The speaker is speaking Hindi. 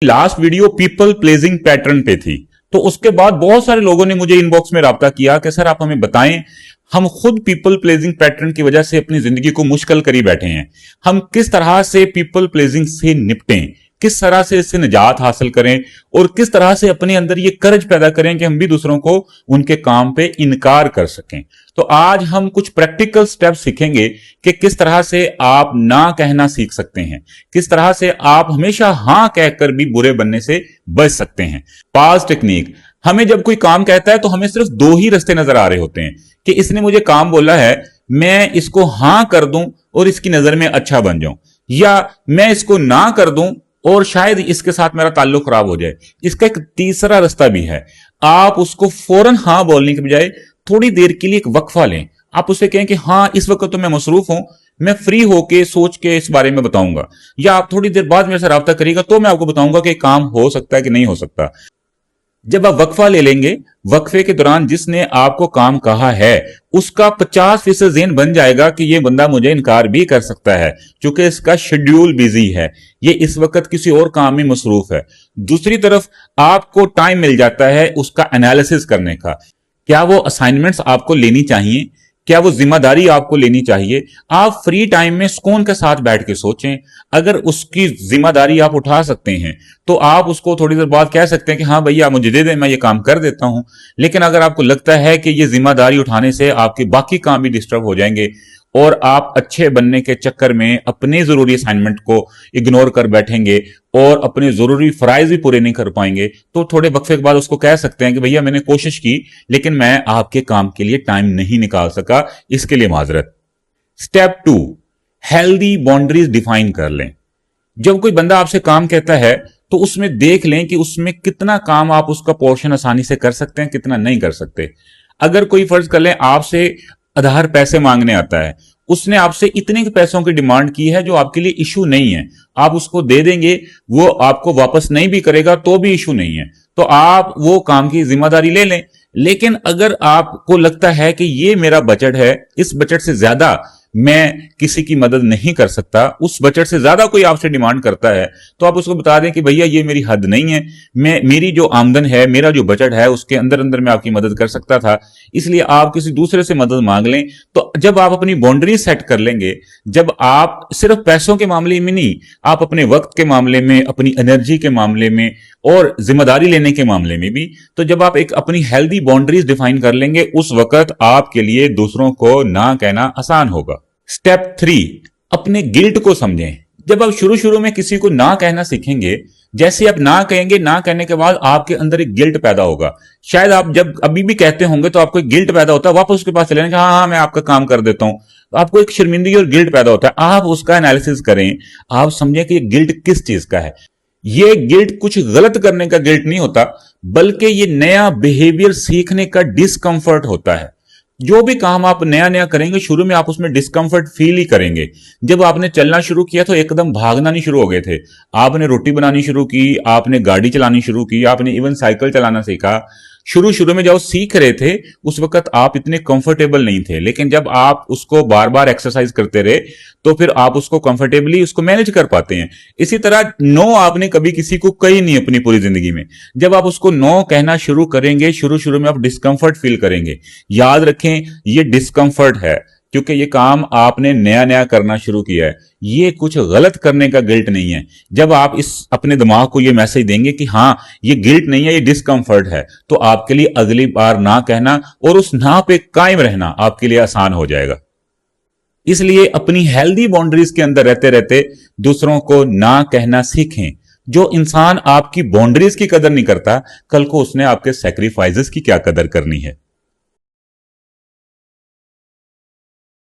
Last video people pledging pattern पे थी, तो उसके बाद बहुत सारे लोगों ने मुझे इनबॉक्स में राब्ता किया कि सर आप हमें बताएं, हम खुद पीपल प्लेजिंग पैटर्न की वजह से अपनी जिंदगी को मुश्किल करी बैठे हैं, हम किस तरह से पीपल प्लेजिंग से निपटें, किस तरह से इससे निजात हासिल करें और किस तरह से अपने अंदर ये कर्ज पैदा करें कि हम भी दूसरों को उनके काम पे इनकार कर सकें। तो आज हम कुछ प्रैक्टिकल स्टेप्स सीखेंगे कि किस तरह से आप ना कहना सीख सकते हैं, किस तरह से आप हमेशा हां कहकर भी बुरे बनने से बच सकते हैं। पास टेक्निक, हमें जब कोई काम कहता है तो हमें सिर्फ दो ही रास्ते नजर आ रहे होते हैं कि इसने मुझे काम बोला है, मैं इसको हां कर दूं और इसकी नजर में अच्छा बन जाऊं, या मैं इसको ना कर दूं और शायद इसके साथ मेरा ताल्लुक खराब हो जाए। इसका एक तीसरा रास्ता भी है, आप उसको फौरन हां बोलने के बजाय थोड़ी देर के लिए एक वक्फा लें। आप उसे कहें कि हां इस वक्त तो मैं मसरूफ हूं, मैं फ्री होके सोच के इस बारे में बताऊंगा, या आप थोड़ी देर बाद मेरे से राब्ता करिएगा तो मैं आपको बताऊंगा कि काम हो सकता है कि नहीं हो सकता। जब आप वक्फा ले लेंगे, वक्फे के दौरान जिसने आपको काम कहा है उसका 50% ज़हन बन जाएगा कि ये बंदा मुझे इनकार भी कर सकता है क्योंकि इसका शेड्यूल बिजी है, ये इस वक्त किसी और काम में मसरूफ है। दूसरी तरफ आपको टाइम मिल जाता है उसका एनालिसिस करने का, क्या वो असाइनमेंट्स आपको लेनी चाहिए, क्या वो जिम्मेदारी आपको लेनी चाहिए। आप फ्री टाइम में सुकून के साथ बैठ के सोचें, अगर उसकी जिम्मेदारी आप उठा सकते हैं तो आप उसको थोड़ी देर बाद कह सकते हैं कि हाँ भैया मुझे दे दें, मैं ये काम कर देता हूं। लेकिन अगर आपको लगता है कि ये जिम्मेदारी उठाने से आपके बाकी काम भी डिस्टर्ब हो जाएंगे और आप अच्छे बनने के चक्कर में अपने जरूरी असाइनमेंट को इग्नोर कर बैठेंगे और अपने जरूरी फराइज भी पूरे नहीं कर पाएंगे, तो थोड़े वक्फे के बाद उसको कह सकते हैं कि भैया मैंने कोशिश की लेकिन मैं आपके काम के लिए टाइम नहीं निकाल सका, इसके लिए माजरत। स्टेप 2, हेल्दी बाउंड्रीज डिफाइन कर लें। जब कोई बंदा आपसे काम कहता है तो उसमें देख लें कि उसमें कितना काम आप उसका पोर्शन आसानी से कर सकते हैं, कितना नहीं कर सकते। अगर कोई फर्ज कर लें आपसे आधार पैसे मांगने आता है, उसने आपसे इतने के पैसों की डिमांड की है जो आपके लिए इशू नहीं है, आप उसको दे देंगे, वो आपको वापस नहीं भी करेगा तो भी इशू नहीं है, तो आप वो काम की जिम्मेदारी ले लें। लेकिन अगर आपको लगता है कि ये मेरा बजट है, इस बजट से ज्यादा मैं किसी की मदद नहीं कर सकता, उस बजट से ज्यादा कोई आपसे डिमांड करता है, तो आप उसको बता दें कि भैया ये मेरी हद नहीं है, मेरी जो आमदन है, मेरा जो बजट है उसके अंदर अंदर मैं आपकी मदद कर सकता था, इसलिए आप किसी दूसरे से मदद मांग लें। तो जब आप अपनी बाउंड्री सेट कर लेंगे, जब आप सिर्फ पैसों के मामले में नहीं, आप अपने वक्त के मामले में, अपनी एनर्जी के मामले में और जिम्मेदारी लेने के मामले में भी, तो जब आप एक अपनी हेल्दी बाउंड्रीज डिफाइन कर लेंगे उस वक्त आपके लिए दूसरों को ना कहना आसान होगा। स्टेप 3, अपने गिल्ट को समझें। जब आप शुरू शुरू में किसी को ना कहना सीखेंगे, जैसे आप ना कहेंगे, ना कहने के बाद आपके अंदर एक गिल्ट पैदा होगा। शायद आप जब अभी भी कहते होंगे तो आपको एक गिल्ट पैदा होता है, वापस उसके पास चले जाएंगे, हाँ हाँ मैं आपका काम कर देता हूं, तो आपको एक शर्मिंदगी और गिल्ट पैदा होता है। आप उसका एनालिसिस करें, आप समझें कि ये गिल्ट किस चीज का है। ये गिल्ट कुछ गलत करने का गिल्ट नहीं होता, बल्कि ये नया बिहेवियर सीखने का डिस्कंफर्ट होता है। जो भी काम आप नया नया करेंगे शुरू में आप उसमें डिस्कंफर्ट फील ही करेंगे। जब आपने चलना शुरू किया तो एकदम भागना नहीं शुरू हो गए थे, आपने रोटी बनानी शुरू की, आपने गाड़ी चलानी शुरू की, आपने इवन साइकिल चलाना सीखा। शुरू शुरू में जब सीख रहे थे उस वक्त आप इतने कंफर्टेबल नहीं थे, लेकिन जब आप उसको बार बार एक्सरसाइज करते रहे तो फिर आप उसको कंफर्टेबली उसको मैनेज कर पाते हैं। इसी तरह नो आपने कभी किसी को कही नहीं अपनी पूरी जिंदगी में, जब आप उसको नो कहना शुरू करेंगे शुरू शुरू में आप डिस्कंफर्ट फील करेंगे। याद रखें ये डिस्कंफर्ट है क्योंकि ये काम आपने नया नया करना शुरू किया है, ये कुछ गलत करने का गिल्ट नहीं है। जब आप इस अपने दिमाग को ये मैसेज देंगे कि हाँ ये गिल्ट नहीं है, ये डिस्कंफर्ट है, तो आपके लिए अगली बार ना कहना और उस ना पे कायम रहना आपके लिए आसान हो जाएगा। इसलिए अपनी हेल्दी बाउंड्रीज के अंदर रहते रहते दूसरों को ना कहना सीखें। जो इंसान आपकी बाउंड्रीज की कदर नहीं करता, कल को उसने आपके सैक्रिफाइसेस की क्या कदर करनी है।